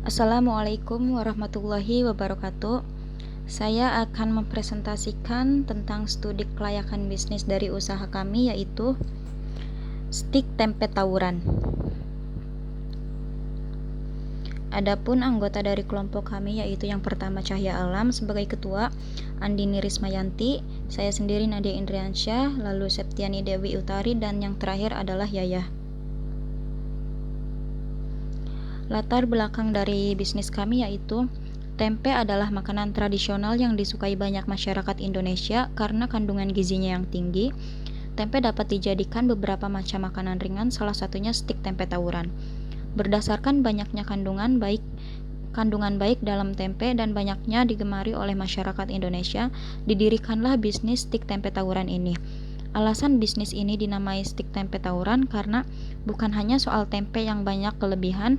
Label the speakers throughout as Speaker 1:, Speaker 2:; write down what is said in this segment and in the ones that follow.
Speaker 1: Assalamualaikum warahmatullahi wabarakatuh. Saya akan mempresentasikan tentang studi kelayakan bisnis dari usaha kami, yaitu Stik Tempe Tawuran. Adapun anggota dari kelompok kami yaitu yang pertama Cahya Alam sebagai ketua, Andini Rismayanti, saya sendiri Nadia Indriansyah, lalu Septiani Dewi Utari, dan yang terakhir adalah Yayah. Latar belakang dari bisnis kami yaitu tempe adalah makanan tradisional yang disukai banyak masyarakat Indonesia karena kandungan gizinya yang tinggi. Tempe dapat dijadikan beberapa macam makanan ringan, salah satunya stik tempe tawuran. Berdasarkan banyaknya kandungan baik dalam tempe dan banyaknya digemari oleh masyarakat Indonesia, didirikanlah bisnis stik tempe tawuran ini. Alasan bisnis ini dinamai stik tempe tawuran karena bukan hanya soal tempe yang banyak kelebihan,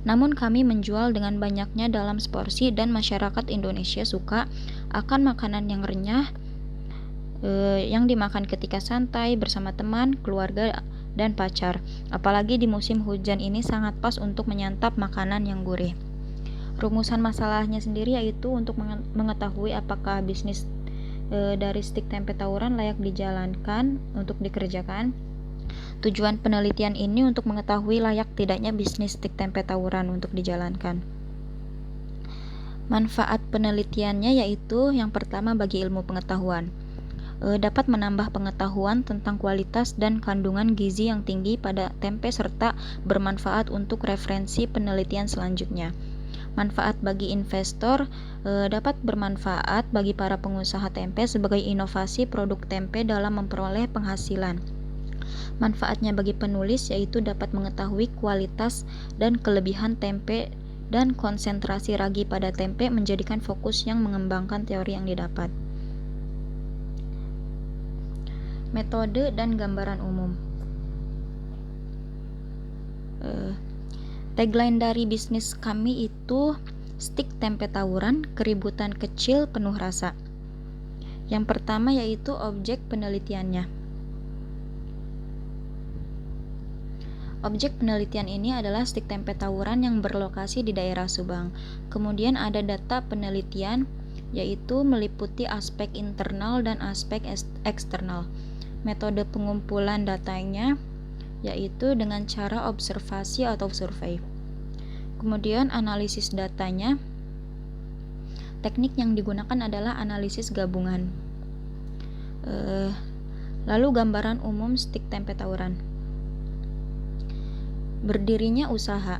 Speaker 1: namun kami menjual dengan banyaknya dalam seporsi dan masyarakat Indonesia suka akan makanan yang renyah, yang dimakan ketika santai bersama teman, keluarga, dan pacar. Apalagi di musim hujan ini sangat pas untuk menyantap makanan yang gurih. Rumusan masalahnya sendiri yaitu untuk mengetahui apakah bisnis dari stik tempe tawuran layak dijalankan untuk dikerjakan. Tujuan penelitian ini untuk mengetahui layak tidaknya bisnis stik tempe tawuran untuk dijalankan. Manfaat penelitiannya yaitu yang pertama bagi ilmu pengetahuan. Dapat menambah pengetahuan tentang kualitas dan kandungan gizi yang tinggi pada tempe serta bermanfaat untuk referensi penelitian selanjutnya. Manfaat bagi investor, dapat bermanfaat bagi para pengusaha tempe sebagai inovasi produk tempe dalam memperoleh penghasilan. Manfaatnya bagi penulis yaitu dapat mengetahui kualitas dan kelebihan tempe dan konsentrasi ragi pada tempe menjadikan fokus yang mengembangkan teori yang didapat. Metode dan gambaran umum. Tagline dari bisnis kami itu stik tempe tawuran, keributan kecil penuh rasa. Yang pertama yaitu objek penelitiannya. Objek penelitian ini adalah stik tempe tawuran yang berlokasi di daerah Subang. Kemudian ada data penelitian, yaitu meliputi aspek internal dan aspek eksternal. Metode pengumpulan datanya, yaitu dengan cara observasi atau survei. Kemudian analisis datanya, teknik yang digunakan adalah analisis gabungan. Lalu gambaran umum stik tempe tawuran. Berdirinya usaha.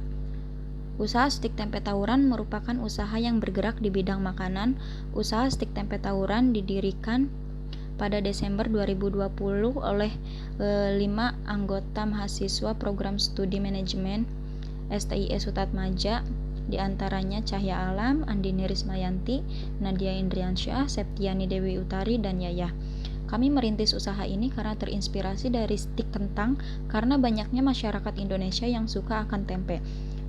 Speaker 1: Usaha stik tempe tawuran merupakan usaha yang bergerak di bidang makanan. Usaha stik tempe tawuran didirikan pada Desember 2020 oleh 5 anggota mahasiswa program studi manajemen STIS Sutatmaja, di antaranya Cahya Alam, Andini Rismayanti, Nadia Indriansyah, Septiani Dewi Utari, dan Yayah. Kami merintis usaha ini karena terinspirasi dari stik kentang karena banyaknya masyarakat Indonesia yang suka akan tempe.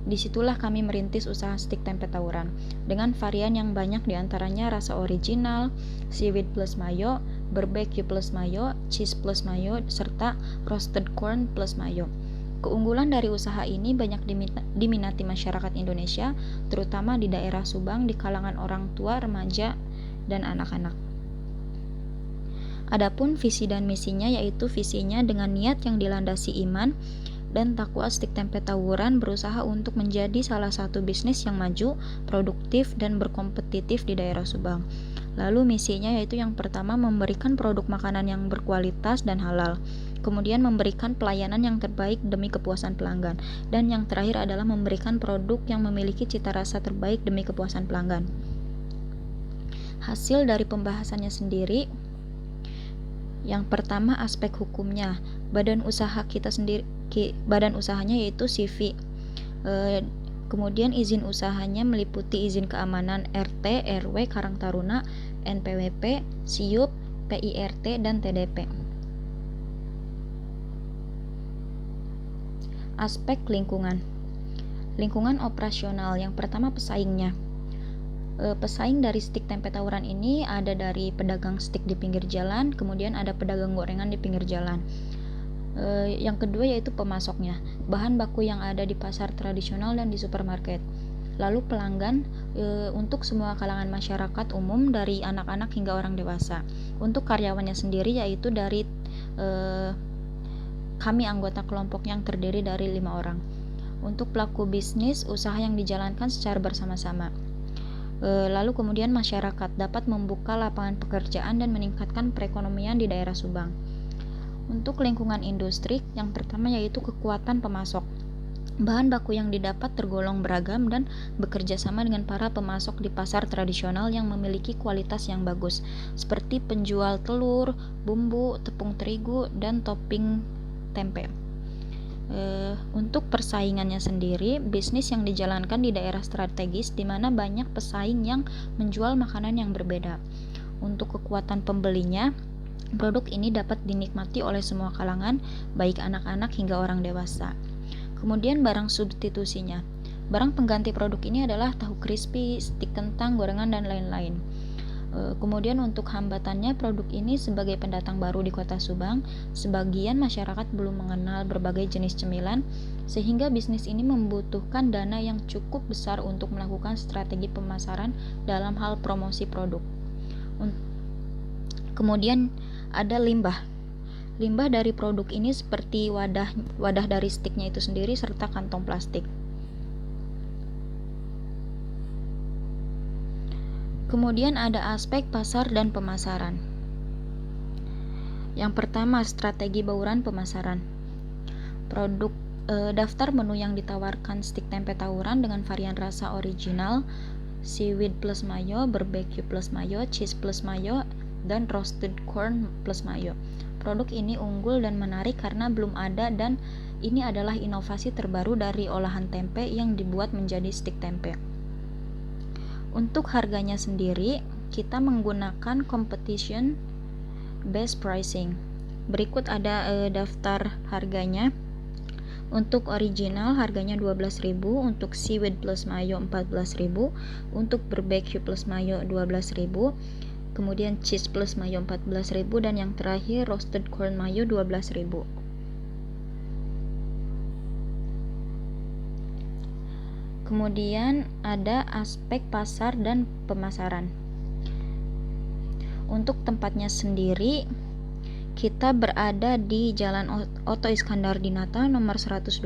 Speaker 1: Disitulah kami merintis usaha stik tempe tawuran dengan varian yang banyak, diantaranya rasa original, seaweed plus mayo, barbecue plus mayo, cheese plus mayo, serta roasted corn plus mayo. Keunggulan dari usaha ini banyak diminati masyarakat Indonesia, terutama di daerah Subang di kalangan orang tua, remaja, dan anak-anak. Adapun visi dan misinya yaitu visinya dengan niat yang dilandasi iman dan takwa, stik tempe tawuran berusaha untuk menjadi salah satu bisnis yang maju, produktif, dan berkompetitif di daerah Subang. Lalu misinya yaitu yang pertama memberikan produk makanan yang berkualitas dan halal. Kemudian memberikan pelayanan yang terbaik demi kepuasan pelanggan. Dan yang terakhir adalah memberikan produk yang memiliki cita rasa terbaik demi kepuasan pelanggan. Hasil dari pembahasannya sendiri, yang pertama aspek hukumnya. Badan usahanya yaitu CV. Kemudian izin usahanya meliputi izin keamanan RT, RW, Karang Taruna, NPWP, SIUP, PIRT, dan TDP. Aspek lingkungan. Lingkungan operasional. Yang pertama pesaingnya. Pesaing dari stik tempe tawuran ini ada dari pedagang stik di pinggir jalan, kemudian ada pedagang gorengan di pinggir jalan. Yang kedua yaitu pemasoknya, bahan baku yang ada di pasar tradisional dan di supermarket. Lalu pelanggan untuk semua kalangan masyarakat umum dari anak-anak hingga orang dewasa. Untuk karyawannya sendiri yaitu dari kami anggota kelompok yang terdiri dari 5 orang. Untuk pelaku bisnis, usaha yang dijalankan secara bersama-sama. Lalu kemudian masyarakat dapat membuka lapangan pekerjaan dan meningkatkan perekonomian di daerah Subang. Untuk lingkungan industri, yang pertama yaitu kekuatan pemasok. Bahan baku yang didapat tergolong beragam dan bekerja sama dengan para pemasok di pasar tradisional yang memiliki kualitas yang bagus, seperti penjual telur, bumbu, tepung terigu, dan topping tempe. Untuk persaingannya sendiri, bisnis yang dijalankan di daerah strategis di mana banyak pesaing yang menjual makanan yang berbeda. Untuk kekuatan pembelinya, produk ini dapat dinikmati oleh semua kalangan, baik anak-anak hingga orang dewasa. Kemudian barang substitusinya. Barang pengganti produk ini adalah tahu crispy, stik kentang, gorengan, dan lain-lain. Kemudian untuk hambatannya, produk ini sebagai pendatang baru di kota Subang, sebagian masyarakat belum mengenal berbagai jenis cemilan, sehingga bisnis ini membutuhkan dana yang cukup besar untuk melakukan strategi pemasaran dalam hal promosi produk. Kemudian ada limbah. Limbah dari produk ini seperti wadah dari stiknya itu sendiri serta kantong plastik. Kemudian ada aspek pasar dan pemasaran. Yang pertama, strategi bauran pemasaran. Daftar menu yang ditawarkan stik tempe tawuran dengan varian rasa original, seaweed plus mayo, barbecue plus mayo, cheese plus mayo, dan roasted corn plus mayo. Produk ini unggul dan menarik karena belum ada dan ini adalah inovasi terbaru dari olahan tempe yang dibuat menjadi stik tempe. Untuk harganya sendiri, kita menggunakan competition based pricing. Berikut ada daftar harganya. Untuk original harganya 12.000, untuk seaweed plus mayo 14.000, untuk barbecue plus mayo 12.000, kemudian cheese plus mayo 14.000, dan yang terakhir roasted corn mayo 12.000. Kemudian ada aspek pasar dan pemasaran. Untuk tempatnya sendiri, kita berada di Jalan Oto Iskandar Dinata nomor 124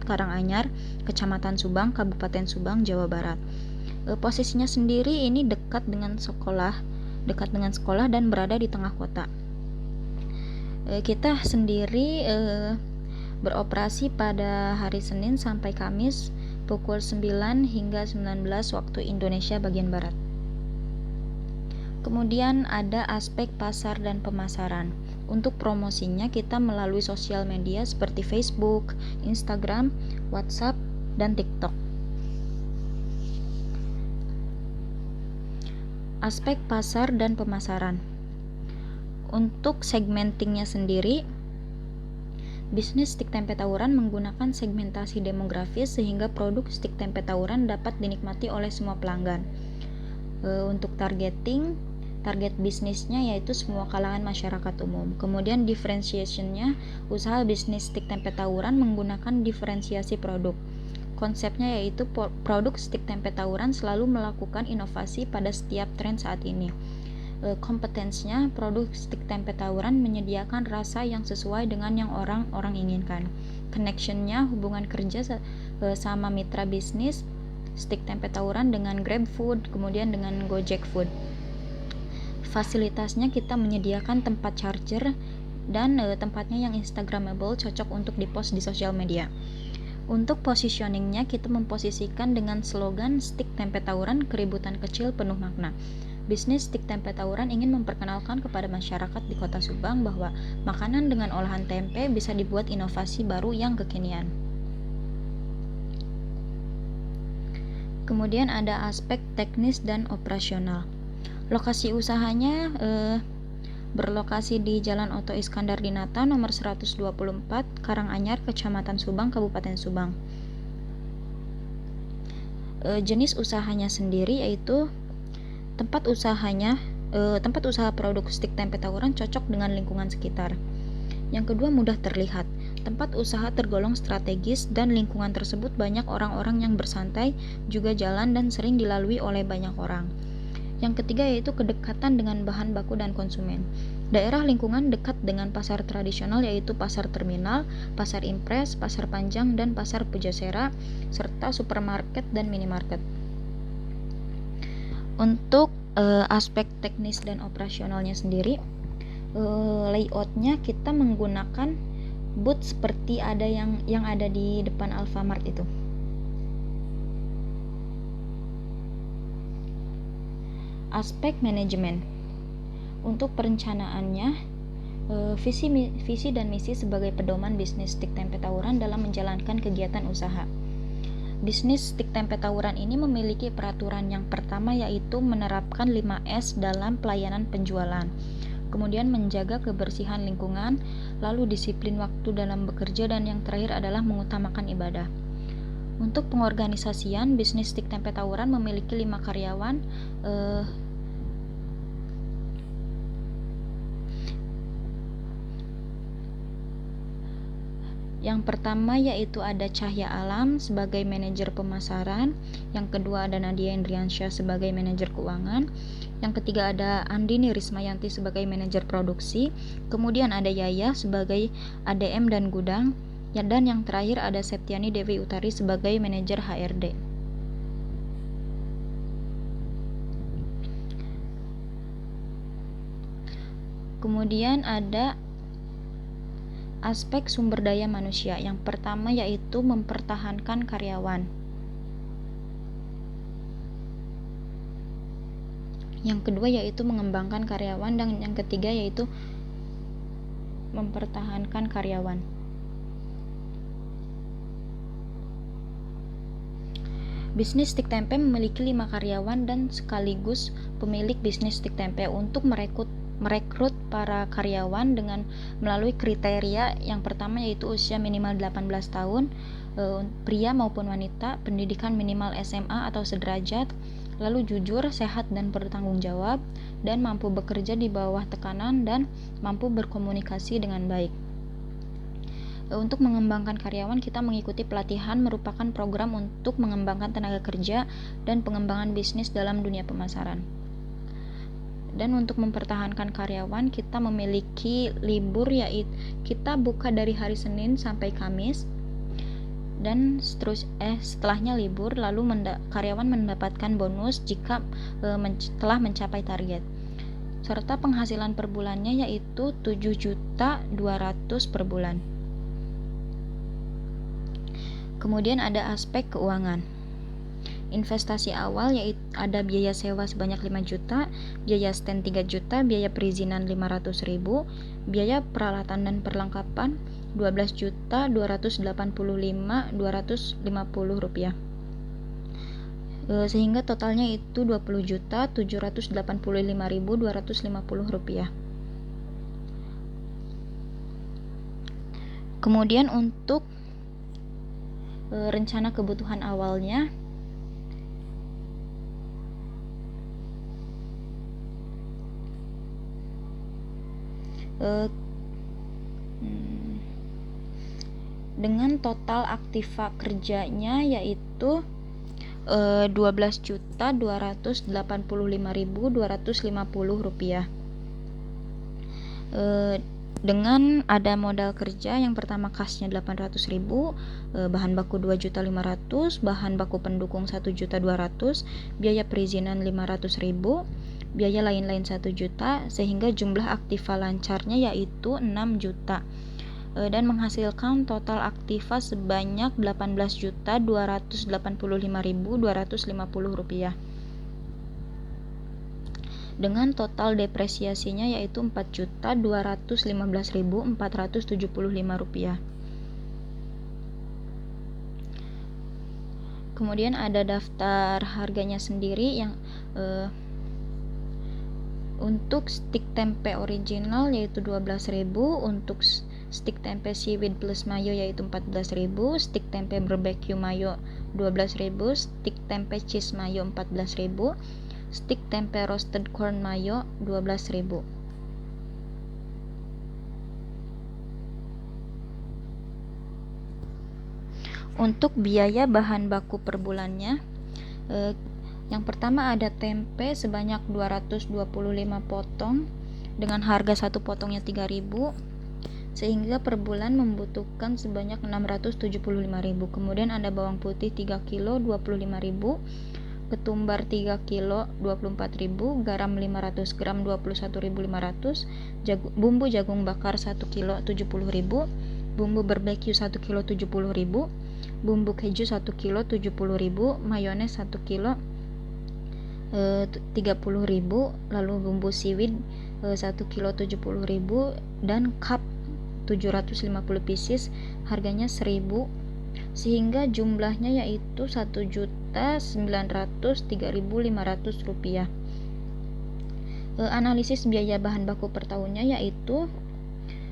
Speaker 1: Karanganyar, Kecamatan Subang, Kabupaten Subang, Jawa Barat. Posisinya sendiri ini dekat dengan sekolah dan berada di tengah kota. Kita sendiri beroperasi pada hari Senin sampai Kamis pukul 9 hingga 19 waktu Indonesia bagian Barat. Kemudian ada aspek pasar dan pemasaran. Untuk promosinya kita melalui sosial media seperti Facebook, Instagram, WhatsApp, dan TikTok. Aspek pasar dan pemasaran. Untuk segmentingnya sendiri, bisnis stik tempe tawuran menggunakan segmentasi demografis sehingga produk stik tempe tawuran dapat dinikmati oleh semua pelanggan. Untuk target bisnisnya yaitu semua kalangan masyarakat umum. Kemudian differentiation-nya, usaha bisnis stik tempe tawuran menggunakan diferensiasi produk. Konsepnya yaitu produk stik tempe tawuran selalu melakukan inovasi pada setiap tren saat ini. Kompetensinya, produk stik tempe tawuran menyediakan rasa yang sesuai dengan yang orang-orang inginkan. Connection-nya, hubungan kerja sama mitra bisnis stik tempe tawuran dengan GrabFood, kemudian dengan Gojek Food. Fasilitasnya kita menyediakan tempat charger dan tempatnya yang instagramable, cocok untuk dipost di sosial media. Untuk positioningnya kita memposisikan dengan slogan stik tempe tawuran, keributan kecil penuh makna. Bisnis stik tempe tawuran ingin memperkenalkan kepada masyarakat di kota Subang bahwa makanan dengan olahan tempe bisa dibuat inovasi baru yang kekinian. Kemudian ada aspek teknis dan operasional. Lokasi usahanya berlokasi di Jalan Oto Iskandar Dinata nomor 124 Karanganyar, Kecamatan Subang, Kabupaten Subang. Jenis usahanya sendiri yaitu tempat usaha produk stik tempe tawuran cocok dengan lingkungan sekitar. Yang kedua, mudah terlihat. Tempat usaha tergolong strategis dan lingkungan tersebut banyak orang-orang yang bersantai, juga jalan dan sering dilalui oleh banyak orang. Yang ketiga yaitu kedekatan dengan bahan baku dan konsumen. Daerah lingkungan dekat dengan pasar tradisional yaitu pasar terminal, pasar impres, pasar panjang, dan pasar pujasera, serta supermarket dan minimarket. Untuk aspek teknis dan operasionalnya sendiri, layoutnya kita menggunakan booth seperti ada yang ada di depan Alfamart itu. Aspek manajemen. Untuk perencanaannya, visi dan misi sebagai pedoman bisnis stik tempe tawuran dalam menjalankan kegiatan usaha. Bisnis stik tempe tawuran ini memiliki peraturan yang pertama yaitu menerapkan 5S dalam pelayanan penjualan. Kemudian menjaga kebersihan lingkungan, lalu disiplin waktu dalam bekerja, dan yang terakhir adalah mengutamakan ibadah. Untuk pengorganisasian, bisnis stik tempe tawuran memiliki 5 karyawan. Yang pertama yaitu ada Cahya Alam sebagai manajer pemasaran, yang kedua ada Nadia Indriansyah sebagai manajer keuangan, yang ketiga ada Andini Rismayanti sebagai manajer produksi, kemudian ada Yaya sebagai ADM dan gudang, dan yang terakhir ada Septiani Dewi Utari sebagai manajer HRD. Kemudian ada aspek sumber daya manusia. Yang pertama yaitu mempertahankan karyawan. Yang kedua yaitu mengembangkan karyawan, dan yang ketiga yaitu mempertahankan karyawan. Bisnis stik tempe memiliki 5 karyawan dan sekaligus pemilik bisnis stik tempe. Untuk merekrut para karyawan dengan melalui kriteria yang pertama yaitu usia minimal 18 tahun, pria maupun wanita, pendidikan minimal SMA atau sederajat, lalu jujur, sehat dan bertanggung jawab, dan mampu bekerja di bawah tekanan dan mampu berkomunikasi dengan baik. Untuk mengembangkan karyawan, kita mengikuti pelatihan merupakan program untuk mengembangkan tenaga kerja dan pengembangan bisnis dalam dunia pemasaran. Dan untuk mempertahankan karyawan, kita memiliki libur, yaitu kita buka dari hari Senin sampai Kamis, dan setelahnya libur, lalu karyawan mendapatkan bonus jika telah mencapai target, serta penghasilan per bulannya yaitu 7.200.000 per bulan. Kemudian ada aspek keuangan. Investasi awal yaitu ada biaya sewa sebanyak 5 juta, biaya stand 3 juta, biaya perizinan 500.000, biaya peralatan dan perlengkapan 12.285.250 rupiah. Sehingga totalnya itu 20.785.250 rupiah. Kemudian untuk rencana kebutuhan awalnya, dengan total aktiva kerjanya yaitu 12.285.250 rupiah. Dengan ada modal kerja yang pertama kasnya 800.000, bahan baku 2.500.000, bahan baku pendukung 1.200.000, biaya perizinan 500.000, biaya lain-lain 1 juta, sehingga jumlah aktiva lancarnya yaitu 6 juta, dan menghasilkan total aktiva sebanyak 18.285.250 rupiah. Dengan total depresiasinya yaitu 4.215.475 rupiah. Kemudian ada daftar harganya sendiri yang untuk stik tempe original yaitu 12.000, untuk stik tempe seaweed plus mayo yaitu 14.000, stik tempe barbecue mayo 12.000, stik tempe cheese mayo 14.000, stik tempe roasted corn mayo 12.000. Untuk biaya bahan baku per bulannya, yang pertama ada tempe sebanyak 225 potong dengan harga satu potongnya 3.000, sehingga per bulan membutuhkan sebanyak 675.000. Kemudian ada bawang putih 3 kilo 25.000, ketumbar 3 kilo 24.000, garam 500 gram 21.500, bumbu jagung bakar 1 kilo 70.000, bumbu barbeque 1 kilo 70.000, bumbu keju 1 kilo 70.000, mayones 1 kilo 30.000, lalu bumbu seaweed 1 kilo 70.000, dan cup 750 pieces harganya 1.000, sehingga jumlahnya yaitu 1.903.500 rupiah. Analisis biaya bahan baku per tahunnya yaitu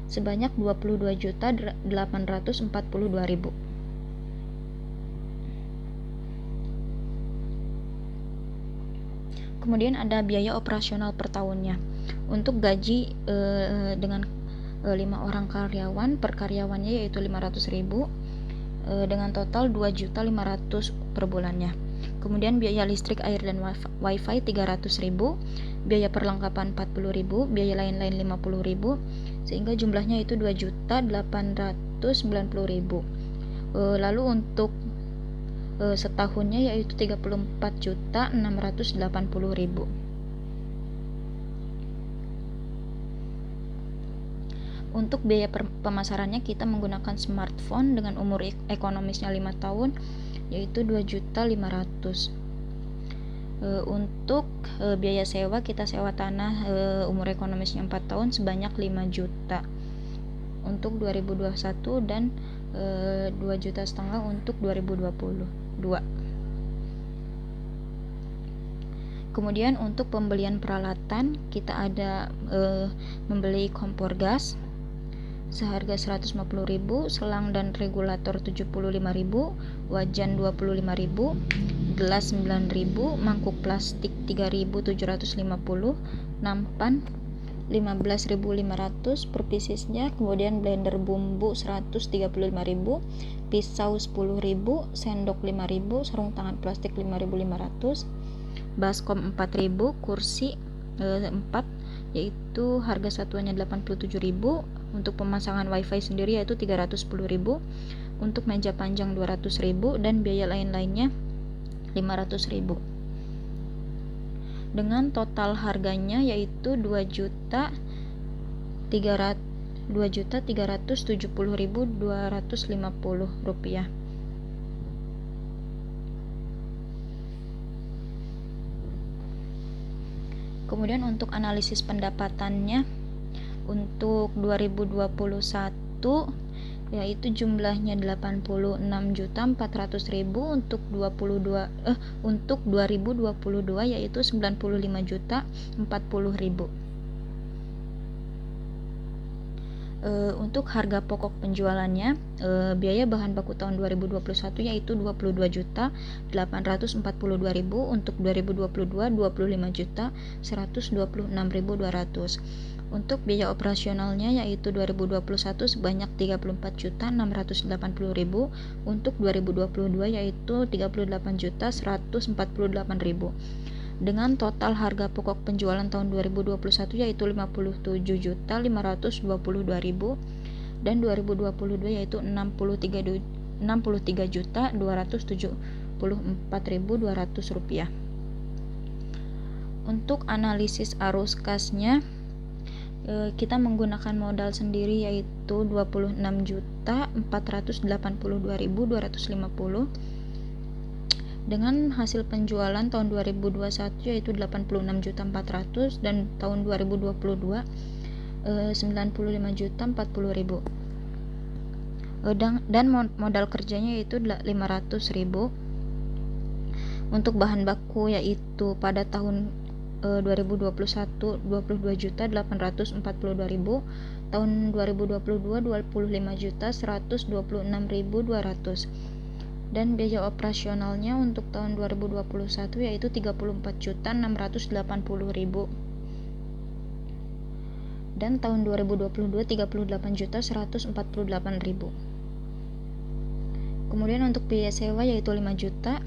Speaker 1: sebanyak 22.842.000. Kemudian ada biaya operasional per tahunnya. Untuk gaji dengan 5 orang karyawan, per karyawannya yaitu 500.000, dengan total 2.500.000 per bulannya. Kemudian biaya listrik, air, dan wifi 300.000, biaya perlengkapan 40.000, biaya lain-lain 50.000, sehingga jumlahnya itu 2.890.000. Lalu untuk setahunnya yaitu 34.680.000. Untuk biaya pemasarannya kita menggunakan smartphone dengan umur ekonomisnya 5 tahun yaitu 2.500.000. Untuk biaya sewa, kita sewa tanah umur ekonomisnya 4 tahun sebanyak 5 juta untuk 2021 dan 2,5 juta untuk 2022. Kemudian untuk pembelian peralatan kita ada membeli kompor gas seharga 150.000, selang dan regulator 75.000, wajan 25.000, gelas 9.000, mangkuk plastik 3.750, nampan 15.500 per piecesnya, kemudian blender bumbu 135.000, pisau 10.000, sendok 5.000, sarung tangan plastik 5.500, baskom 4.000, kursi 4 yaitu harga satuannya 87.000, untuk pemasangan wifi sendiri yaitu 310.000, untuk meja panjang 200.000, dan biaya lain-lainnya 500.000. Dengan total harganya yaitu 2.370.250 rupiah. Kemudian untuk analisis pendapatannya untuk 2021 yaitu jumlahnya 86.400.000, untuk 2022 yaitu 95.040.000. Untuk harga pokok penjualannya, biaya bahan baku tahun 2021 yaitu 22.842.000, untuk 2022 25.126.200. Untuk biaya operasionalnya yaitu 2021 sebanyak 34.680.000, untuk 2022 yaitu 38.148.000. Dengan total harga pokok penjualan tahun 2021 yaitu 57.522.000, dan 2022 yaitu 63.274.200 rupiah. Untuk analisis arus kasnya, kita menggunakan modal sendiri yaitu 26.482.250, dengan hasil penjualan tahun 2021 yaitu 86.400.000, dan tahun 2022 95.040.000, dan modal kerjanya yaitu 500.000. Untuk bahan baku yaitu pada tahun 2021 22.842.000, tahun 2022 25.126.200, dan biaya operasionalnya untuk tahun 2021 yaitu 34.680.000, dan tahun 2022 38.148.000. Kemudian untuk biaya sewa yaitu 5 juta,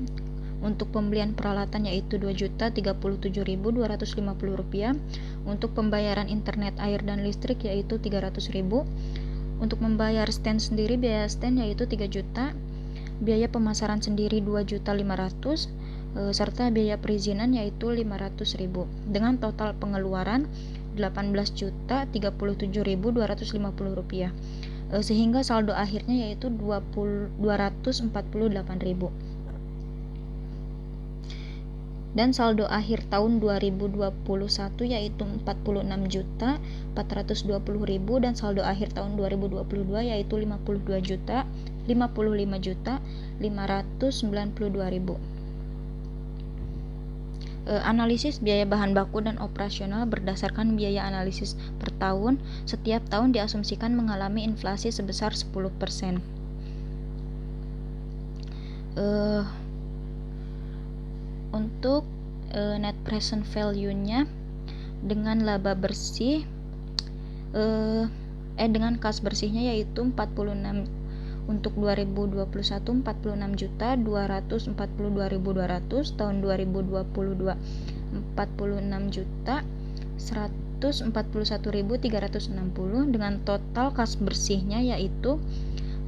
Speaker 1: untuk pembelian peralatan yaitu Rp2.037.250, untuk pembayaran internet, air dan listrik yaitu Rp300.000, untuk membayar stand sendiri biaya stand yaitu 3 juta, biaya pemasaran sendiri 2.500.000, serta biaya perizinan yaitu 500.000, dengan total pengeluaran 18.037.250 rupiah, sehingga saldo akhirnya yaitu 248.000. Dan saldo akhir tahun 2021 yaitu 46.420.000, dan saldo akhir tahun 2022 yaitu 55.592.592.000. Analisis biaya bahan baku dan operasional berdasarkan biaya analisis per tahun. Setiap tahun diasumsikan mengalami inflasi sebesar 10%. Untuk net present value-nya dengan laba bersih dengan kas bersihnya yaitu 46, untuk 2021 46.242.200, tahun 2022 46.141.360, dengan total kas bersihnya yaitu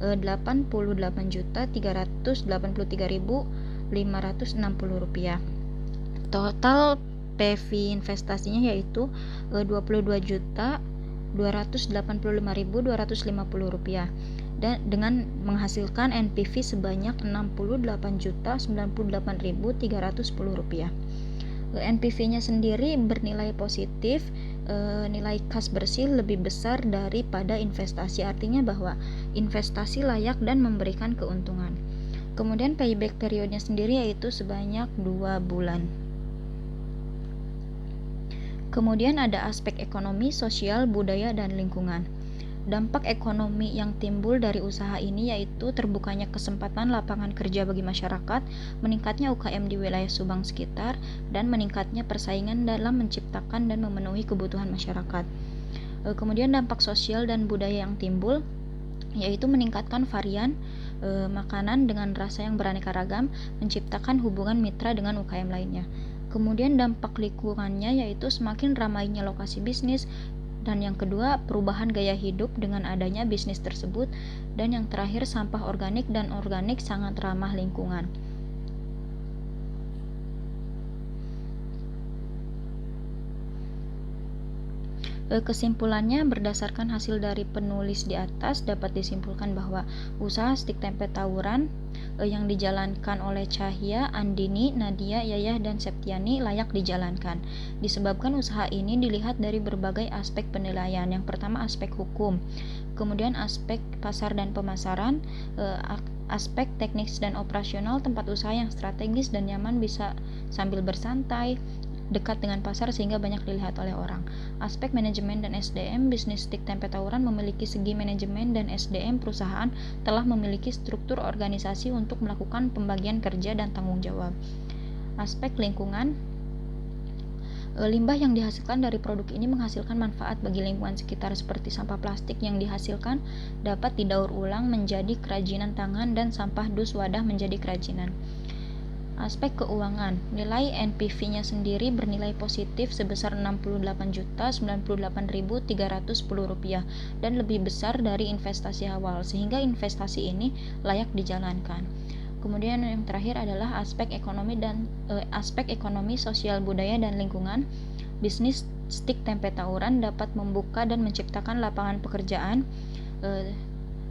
Speaker 1: 88.383.560 rupiah. Total PV investasinya yaitu 22.285.250 rupiah, dan dengan menghasilkan NPV sebanyak 68.098.310 rupiah. NPV-nya sendiri bernilai positif, nilai kas bersih lebih besar daripada investasi, artinya bahwa investasi layak dan memberikan keuntungan. Kemudian payback periodnya sendiri yaitu sebanyak 2 bulan. Kemudian ada aspek ekonomi, sosial, budaya, dan lingkungan. Dampak ekonomi yang timbul dari usaha ini yaitu terbukanya kesempatan lapangan kerja bagi masyarakat, meningkatnya UKM di wilayah Subang sekitar, dan meningkatnya persaingan dalam menciptakan dan memenuhi kebutuhan masyarakat. Kemudian dampak sosial dan budaya yang timbul yaitu meningkatkan varian makanan dengan rasa yang beraneka ragam, menciptakan hubungan mitra dengan UKM lainnya. Kemudian dampak lingkungannya yaitu semakin ramainya lokasi bisnis, dan yang kedua perubahan gaya hidup dengan adanya bisnis tersebut, dan yang terakhir sampah organik dan organik sangat ramah lingkungan. Kesimpulannya, berdasarkan hasil dari penulis di atas dapat disimpulkan bahwa usaha stik tempe tawuran yang dijalankan oleh Cahya, Andini, Nadia, Yayah, dan Septiani layak dijalankan. Disebabkan usaha ini dilihat dari berbagai aspek penilaian. Yang pertama aspek hukum, kemudian aspek pasar dan pemasaran, aspek teknis dan operasional, tempat usaha yang strategis dan nyaman bisa sambil bersantai, dekat dengan pasar sehingga banyak dilihat oleh orang. Aspek manajemen dan SDM, bisnis stik tempe tawuran memiliki segi manajemen dan SDM, perusahaan telah memiliki struktur organisasi untuk melakukan pembagian kerja dan tanggung jawab. Aspek lingkungan, limbah yang dihasilkan dari produk ini menghasilkan manfaat bagi lingkungan sekitar, seperti sampah plastik yang dihasilkan dapat didaur ulang menjadi kerajinan tangan dan sampah dus wadah menjadi kerajinan. Aspek keuangan, nilai NPV-nya sendiri bernilai positif sebesar Rp68.098.310 dan lebih besar dari investasi awal, sehingga investasi ini layak dijalankan. Kemudian yang terakhir adalah aspek ekonomi sosial, budaya, dan lingkungan. Bisnis stik tempe tawuran dapat membuka dan menciptakan lapangan pekerjaan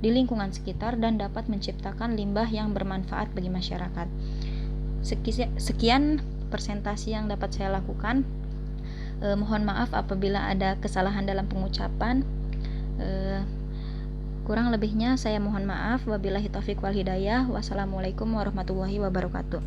Speaker 1: di lingkungan sekitar dan dapat menciptakan limbah yang bermanfaat bagi masyarakat. Sekian presentasi yang dapat saya lakukan. Mohon maaf apabila ada kesalahan dalam pengucapan. Kurang lebihnya saya mohon maaf. Wabillahi taufiq wal hidayah. Wassalamualaikum warahmatullahi wabarakatuh.